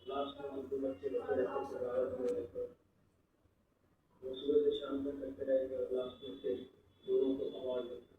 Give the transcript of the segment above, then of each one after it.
Last में जो बच्चे बचे रहते थे भारत में रहकर वो सुबह से शाम तक करते रहेंगे और लास्ट में फिर दोनों को अवार्ड देते।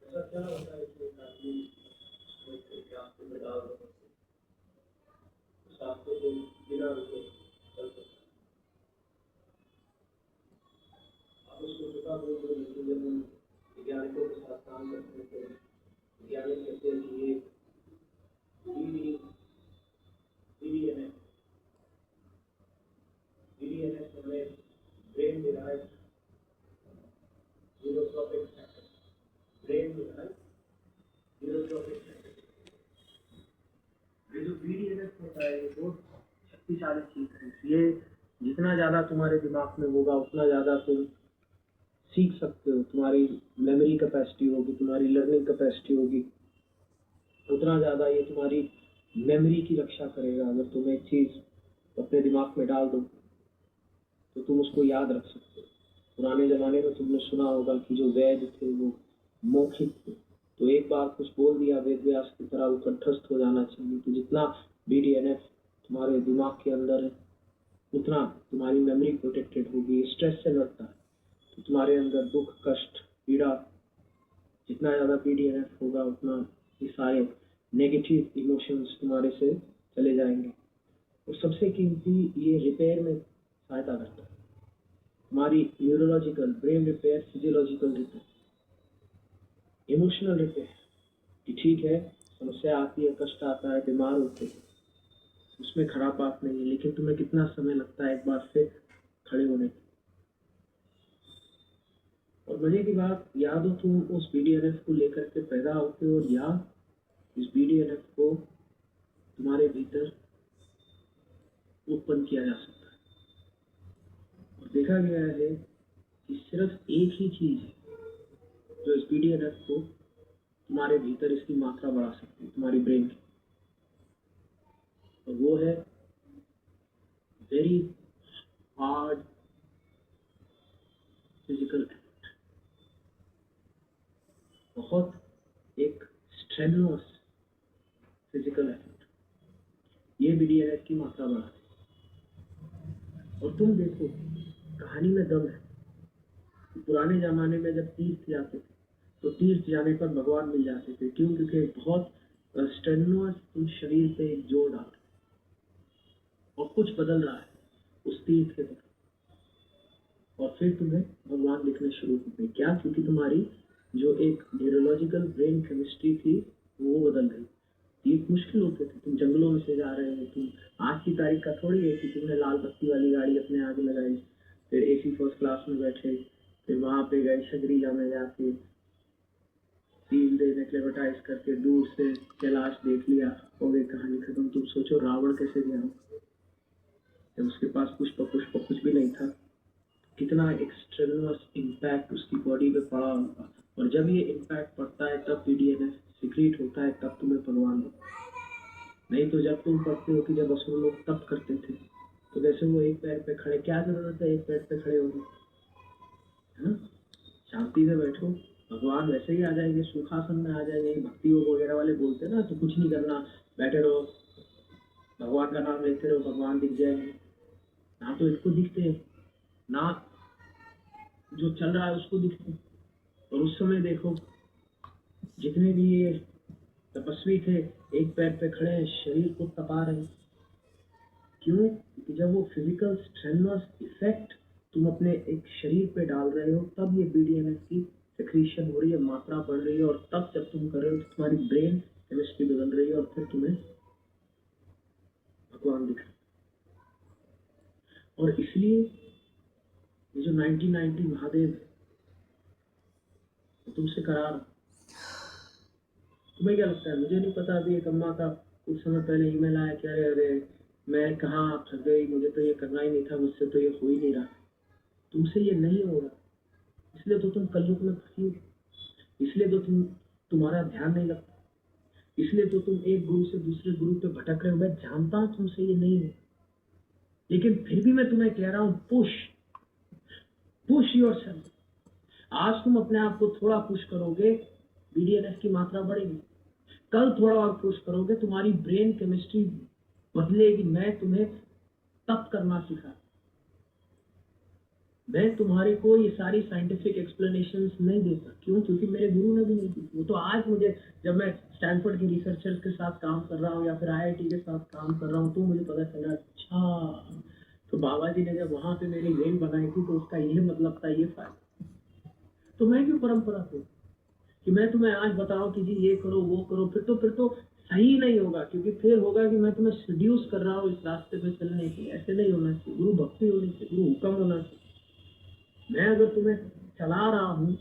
ऐसा क्या होता है कि एक आदमी एक रास्ते में डाल दो उस रास्ते को बिना रुके चल सकता है। आप उसको झुका बोल दो, लेकिन जब हम वैज्ञानिकों के साथ काम करते हैं तो वैज्ञानिक कहते हैं कि ये BDNF हमें brain derived neurotrophic factor, brain derived neurotrophic factor. ये जो BDNF होता है ये बहुत शक्तिशाली चीज है। ये जितना ज़्यादा तुम्हारे दिमाग में होगा उतना ज़्यादा तुम सीख सकते हो, तुम्हारी मेमोरी कैपेसिटी होगी, तुम्हारी लर्निंग कैपेसिटी होगी, उतना ज़्यादा ये तुम्हारी मेमोरी की रक्षा करेगा। अगर तुम एक चीज़ अपने दिमाग में डाल दो तो तुम उसको याद रख सकते हो। पुराने ज़माने में तुमने सुना होगा कि जो वैद्य थे वो मौखिक थे, तो एक बार कुछ बोल दिया वेद व्यास की तरह वो कंठस्थ हो जाना चाहिए। तो जितना BDNF तुम्हारे दिमाग के अंदर है उतना तुम्हारी मेमोरी प्रोटेक्टेड होगी। स्ट्रेस से लड़ता है तो तुम्हारे अंदर दुख, कष्ट, पीड़ा, जितना ज़्यादा BDNF होगा उतना ये सारे नेगेटिव इमोशंस तुम्हारे से चले जाएंगे। और सबसे कीमती ये रिपेयर में सहायता करता है, हमारी neurological brain repair, physiological repair, emotional repair. कि ठीक है समस्या आती है, कष्ट आता है, बीमार होते हैं, उसमें खराब बात नहीं है, लेकिन तुम्हें कितना समय लगता है एक बार फिर खड़े होने में। और मजे की बात, या तो तुम उस BDNF को लेकर के पैदा होते हो या इस BDNF को तुम्हारे भीतर उत्पन्न किया जा सकता है। और देखा गया है कि सिर्फ एक ही चीज है जो इस BDNF को तुम्हारे भीतर इसकी मात्रा बढ़ा सकती है, तुम्हारी ब्रेन की, और वो है वेरी हार्ड फिजिकल एक्ट। बहुत एक स्ट्रेनुअस फिजिकल एक्ट ये BDNF की मात्रा बढ़ाती है। और तुम देखो कहानी में दम है। पुराने जमाने में जब तीर्थ जाते थे तो तीर्थ जाने पर भगवान मिल जाते थे। क्यों? क्योंकि बहुत स्ट्रेनुअस तुम शरीर पे एक जोर डाल और कुछ बदल रहा है उस तीर्थ के तरफ, और फिर तुम्हें भगवान दिखने शुरू होते। क्या? क्योंकि तुम्हारी जो एक न्यूरोलॉजिकल ब्रेन केमिस्ट्री थी वो बदल गई। तीर्थ मुश्किल होते थे, तुम जंगलों में से जा रहे हो, तुम आज की तारीख का थोड़ी है कि तुमने लाल बत्ती वाली गाड़ी अपने आगे लगाई, फिर AC फर्स्ट क्लास में बैठे, फिर वहां पे गए शगरीला में जाके सील देने क्लेमेटाइज करके दूर से कैलाश देख लिया और ये कहानी खत्म। तुम सोचो रावण कैसे गया हो जब उसके पास पुष्प कुछ भी नहीं था, कितना एक्सट्रेनुअस इम्पैक्ट उसकी बॉडी पे पड़ा होगा। और जब ये इम्पैक्ट पड़ता है तब BDNF सीक्रेट होता है, तब तुम्हें भगवान हो। नहीं तो जब तुम पढ़ते हो कि जब असुर लोग तप करते थे तो वैसे वो एक पैर पे खड़े, क्या जरूरत है एक पैर पे खड़े होने, शांति से बैठो, भगवान वैसे ही आ जाएंगे, सुखासन में आ जाएंगे। भक्ति योग वगैरह वाले बोलते हैं ना, तो कुछ नहीं करना, बैठे रहो, भगवान का नाम लेते रहो, भगवान दिख जाएंगे। ना तो इनको दिखते ना जो चल रहा है उसको दिखते। और उस समय देखो जितने भी ये तपस्वी थे एक पैर पे खड़े हैं, शरीर को तपा रहे। क्यों? क्योंकि जब वो फिजिकल स्ट्रेनुअस इफेक्ट तुम अपने एक शरीर पे डाल रहे हो तब ये BDNF की सिक्रीशन हो रही है, मात्रा बढ़ रही है, और तब जब तुम कर रहे हो तो तुम्हारी ब्रेन केमिस्ट्री बदल रही है और फिर तुम्हें भगवान दिख रहा है। और इसलिए ये जो 1990 महादेव है तुमसे करार, तुम्हें क्या लगता है? मुझे नहीं पता। अभी एक अम्मा का कुछ समय पहले ईमेल आया कि अरे अरे मैं कहाँ आप थक गई, मुझे तो ये करना ही नहीं था, मुझसे तो ये हो ही नहीं रहा। तुमसे ये नहीं हो रहा इसलिए तो तुम कलयुग में फंसी हो, इसलिए तो तुम्हारा ध्यान नहीं लगता, इसलिए तो तुम एक गुरु से दूसरे गुरु पे भटक रहे हो। मैं जानता हूं तुमसे ये नहीं है, लेकिन फिर भी मैं तुम्हें कह रहा हूं, पुश योरसेल्फ। आज तुम अपने आप को थोड़ा पुश करोगे, बीडीएनएफ की मात्रा बढ़ेगी। कल थोड़ा और पुश करोगे, तुम्हारी ब्रेन केमिस्ट्री बदलेगी। मैं तुम्हें तप करना सिखा, मैं तुम्हारे को ये सारी साइंटिफिक एक्सप्लेनेशंस नहीं देता। क्यों? क्योंकि मेरे गुरु ने भी नहीं दी। वो तो आज मुझे, जब मैं स्टैनफोर्ड के रिसर्चर्स के साथ काम कर रहा हूँ या फिर आईआईटी के साथ काम कर रहा हूँ, तो मुझे पता चला, अच्छा तो बाबा जी ने जब वहां पे मेरी ब्रेन बनाई थी तो उसका ये मतलब था, ये फायदा। तो मैं क्यों परंपरा को कि मैं तुम्हें आज बताऊं कि जी ये करो वो करो, फिर तो सही नहीं होगा। क्योंकि फिर होगा कि मैं तुम्हें सीड्यूस कर रहा हूँ इस रास्ते पे चलने के लिए। ऐसे नहीं होना चाहिए। गुरु भक्ति होनी चाहिए, गुरु हुक्म होना चाहिए। मैं अगर तुम्हें चला रहा हूँ,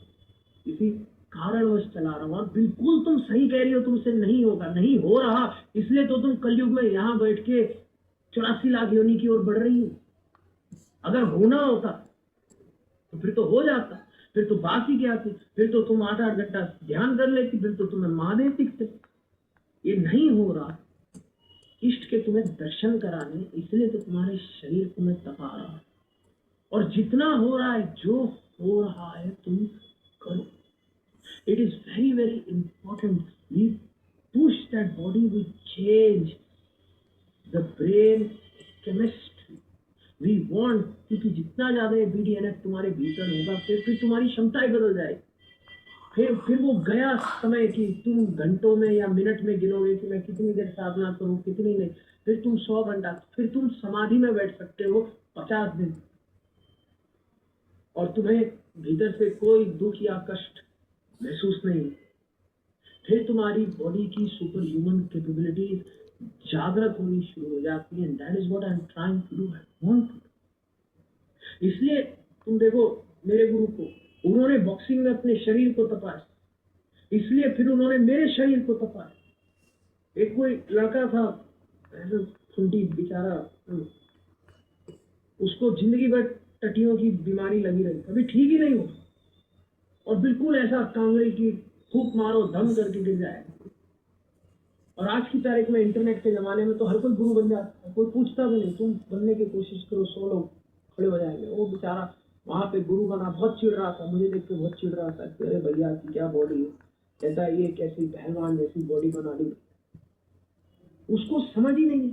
किसी कारणवश चला रहा हूँ, और बिल्कुल तुम सही कह रही हो, तुमसे नहीं होगा, नहीं हो रहा, इसलिए तो तुम कलयुग में यहाँ बैठ के 84 लाख योनि की ओर बढ़ रही हो। अगर होना होता तो फिर तो हो जाता, फिर तो बात ही क्या थी, फिर तो तुम 8-8 घंटा ध्यान कर लेती, फिर तो तुम्हें महादेव दिखते। ये नहीं हो रहा, इष्ट के तुम्हें दर्शन कराने, इसलिए तो तुम्हारे शरीर को मैं तपा रहा हूं। और जितना हो रहा है, जो हो रहा है, तुम करो। It is very very important. We push that body, we change the brain chemistry, we want. क्योंकि जितना ज्यादा बीडीएनएफ तुम्हारे भीतर होगा, फिर तुम्हारी क्षमताएं बदल जाएगी। फिर वो गया समय कि तुम घंटों में या मिनट में गिनोगे कि मैं कितनी देर साधना करूं, कितनी नहीं। फिर तुम 100 घंटा, फिर तुम समाधि में बैठ सकते हो 50 दिन, और तुम्हें भीतर से कोई दुख या कष्ट महसूस नहीं। फिर तुम्हारी बॉडी की सुपर ह्यूमन कैपेबिलिटीज जागृत होनी शुरू हो जाती है। That is what I am trying to do, I want to. इसलिए तुम देखो मेरे गुरु को, उन्होंने बॉक्सिंग में अपने शरीर को तपाया, इसलिए फिर उन्होंने मेरे शरीर को तपाया। एक कोई लड़का था, खुंटी बेचारा, उसको जिंदगी भर टट्टियों की बीमारी लगी रही, कभी ठीक ही नहीं हो, और बिल्कुल ऐसा कांगड़े की फूक मारो दम करके गिर जाए। और आज की तारीख में इंटरनेट के जमाने में तो हर कोई गुरु बन जाता है, कोई पूछता भी नहीं। तुम बनने की कोशिश करो, 100 लोग खड़े हो जाएंगे। वो बेचारा वहां पे गुरु बना, बहुत चिढ़ रहा था, मुझे देख के बहुत चिढ़ रहा था। अरे भैया की क्या बॉडी है, कहता है ये कैसी पहलवान जैसी बॉडी बना ली। उसको समझ ही नहीं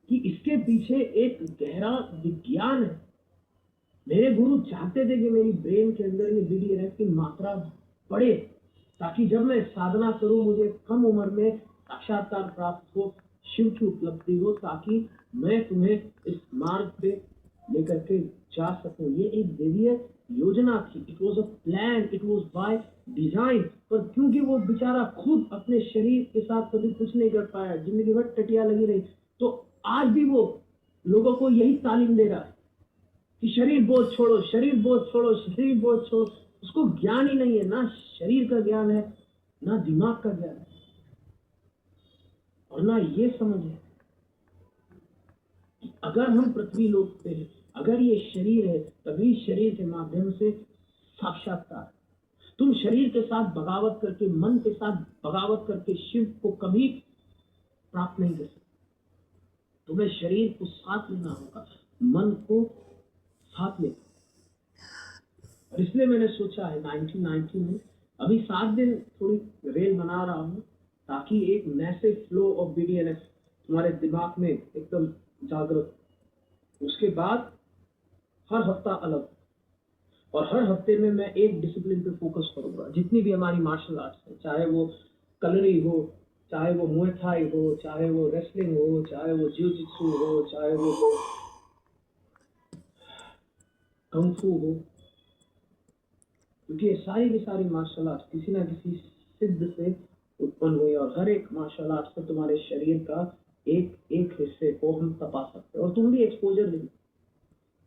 कि इसके पीछे एक गहरा विज्ञान है। मेरे गुरु चाहते थे कि मेरी ब्रेन के अंदर ये बीडीएनएफ की मात्रा बढ़े, ताकि जब मैं साधना करूं, मुझे कम उम्र में साक्षात्कार प्राप्त हो, शिव की उपलब्धि हो, ताकि मैं तुम्हें इस मार्ग पे लेकर के जा सकूं। ये एक देवीय योजना थी। It was a plan, it was by design. पर क्योंकि वो बेचारा खुद अपने शरीर के साथ कभी कुछ नहीं कर पाया, जिंदगी भर टटिया लगी रही, तो आज भी वो लोगों को यही तालीम दे रहा है कि शरीर बोझ छोड़ो, शरीर बोझ छोड़ो, शरीर बोझ छोड़ो। उसको ज्ञान ही नहीं है, ना शरीर का ज्ञान है, ना दिमाग का ज्ञान है, और ना ये समझ है कि अगर हम पृथ्वी लोक पे हैं, अगर ये शरीर है, तभी शरीर के माध्यम से साक्षात्कार। तुम शरीर के साथ बगावत करके, मन के साथ बगावत करके शिव को कभी प्राप्त नहीं कर सकते। तुम्हें शरीर को साथ लेना होगा, मन को साथ लेना। और इसलिए मैंने सोचा है 1990 में अभी 7 दिन थोड़ी रेल बना रहा हूँ, ताकि एक मैसिव फ्लो ऑफ बीडीएनएफ तुम्हारे दिमाग में एकदम जागृत। उसके बाद हर हफ्ता अलग, और हर हफ्ते में मैं एक डिसिप्लिन पे फोकस करूंगा। जितनी भी हमारी मार्शल आर्ट्स है, चाहे वो कलरी हो, चाहे वो मुए थाई हो, चाहे वो रेसलिंग हो, चाहे वो जिu-jitsu हो, चाहे वो कंफू हो, क्योंकि ये सारी की सारी मार्शल आर्ट्स किसी ना किसी सिद्ध से उत्पन्न हुई, और हर एक मार्शल आर्ट्स से तुम्हारे शरीर का एक एक हिस्से को हम तपा सकते हैं। और तुम भी एक्सपोजर ले।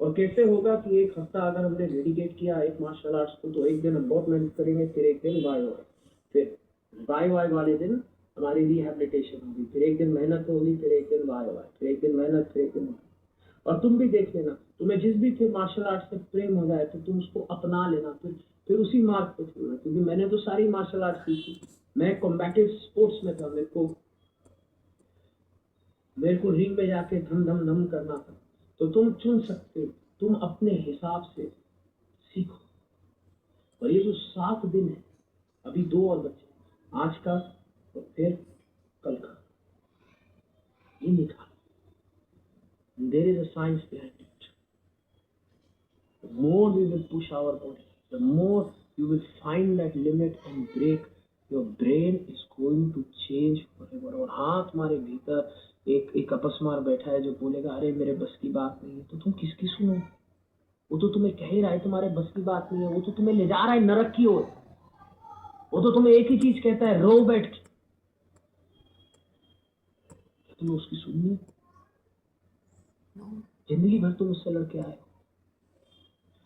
और कैसे होगा कि एक हफ्ता अगर हमने डेडिकेट किया एक मार्शल आर्ट्स को, तो एक दिन हम बहुत मेहनत करेंगे, फिर एक दिन वाई वाई, फिर वाई वाई वाले दिन हमारी रिहेबिलिटेशन होगी, फिर एक दिन मेहनत होगी, फिर एक दिन वाई वाई, फिर एक दिन मेहनत, फिर एक दिन। और तुम भी देख लेना, तुम्हें जिस भी फिर मार्शल आर्ट्स से प्रेम हो जाए तो तुम उसको अपना लेना, फिर उसी मार्ग पे चलना। क्योंकि मैंने तो सारी मार्शल आर्ट्स सीखी, मैं कॉम्बैटिव स्पोर्ट्स में था, मेरे को मेरे को रिंग में जाके धम धम धम करना था, तो तुम चुन सकते हो, तुम अपने हिसाब से सीखो। और ये जो 7 दिन है, अभी 2 और बचे, आज का और फिर कल का, ये निकालो। There is a science behind it. The more we will push our body, the more you will find that limit and break. Your brain is going to change forever. और हाँ, तुम्हारे भीतर एक अपस्मार बैठा है जो बोलेगा अरे मेरे बस की बात नहीं है, तो तुम किसकी सुनो? वो तो तुम्हें कह ही रहा है तुम्हारे बस की बात नहीं है, वो तो तुम्हें ले जा रहा है नरक की ओर। वो तो तुम्हें एक ही चीज कहता है, रो बैठ के। तुम्हें उसकी सुननी? जिंदगी भर तुम उससे लड़के आए हो।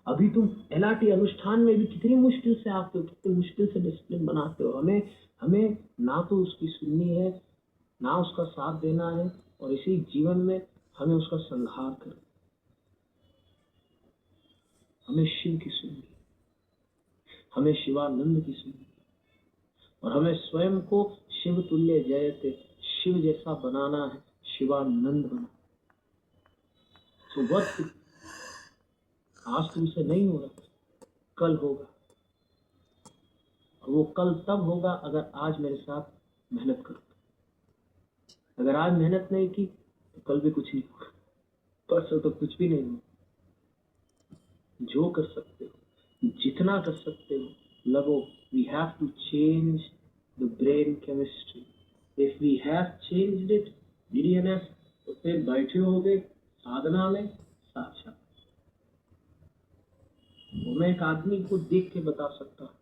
अभी तुम एलआरटी अनुष्ठान में भी कितनी मुश्किल से आते हो, कितनी मुश्किल से डिसिप्लिन बनाते हो। हमें ना तो उसकी सुननी है, ना उसका साथ देना है, और इसी जीवन में हमें उसका संहार करना। हमें शिव की सुननी, हमें शिवानंद की सुननी, और हमें स्वयं को शिव तुल्य जयते, शिव जैसा बनाना है, शिवानंद बना। तो वक्त आज तुमसे नहीं हो रहा, कल होगा। और वो कल तब होगा अगर आज मेरे साथ मेहनत करो। अगर आज मेहनत नहीं की तो कल भी कुछ नहीं होगा, परसों तो कुछ भी नहीं होगा। जो कर सकते हो, जितना कर सकते हो, लगो। We have to change the brain chemistry. If we have changed it, DDNS, तो फिर बैठे होगे साधना में साक्षात। मैं एक आदमी को देख के बता सकता हूँ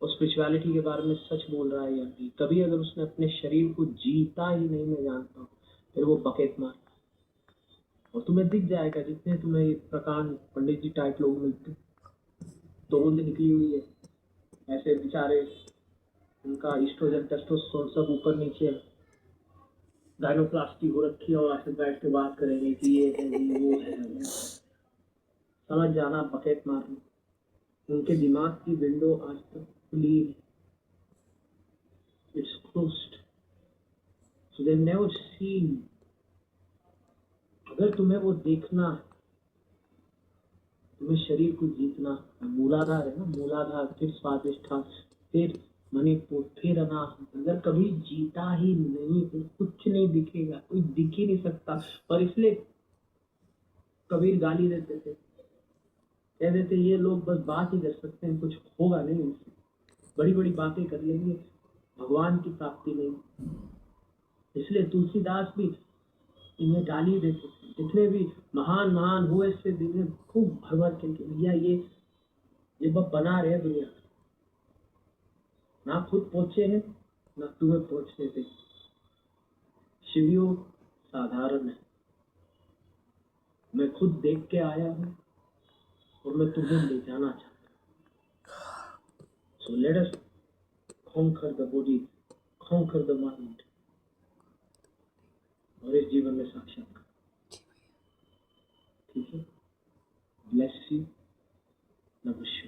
और स्पिरिचुअलिटी के बारे में सच बोल रहा है या नहीं। कभी अगर उसने अपने शरीर को जीता ही नहीं, मैं जानता हूँ, फिर वो बकेट मारता है। और तुम्हें दिख जाएगा, जितने तुम्हें प्रकांड पंडित जी टाइप लोग मिलते, तोंद निकली हुई है, ऐसे बेचारे, उनका ईस्ट्रोजन टेस्टोस्टेरोन सब ऊपर नीचे है, गाइनोप्लास्टी हो रखी है, और ऐसे बैठ के बात करेंगे कि ये है, वो है। समझ जाना, बकेट मारना। उनके दिमाग की विंडो आज तक खुली है, it's closed, so they never seen. अगर तुम्हें वो देखना है, तुम्हें शरीर को जीतना, मूलाधार है ना, मूलाधार, फिर स्वादिष्ठान, फिर मणिपुर, फिर अनाहत। अगर कभी जीता ही नहीं, फिर कुछ नहीं दिखेगा, कोई दिख ही नहीं सकता। और इसलिए कबीर गाली देते थे, कह देते ये लोग बस बात ही कर सकते हैं, कुछ होगा नहीं उनसे, बड़ी बड़ी बातें कर लेंगे, भगवान की प्राप्ति नहीं। इसलिए तुलसीदास भी इन्हें गाली देते थे। जितने भी महान महान हुए से दिन खूब भरभर के भैया ये बस बना रहे दुनिया, ना खुद पहुंचे हैं ना तुम्हें पहुंचने दे। शिवयोग साधारण है, मैं खुद देख के आया हूँ और मैं तुम्हें ले जाना चाहता हूँ। So let us conquer the body, conquer the mind, और इस जीवन में साक्षात्कार। ठीक है, ब्लेस यू, नमस्कार।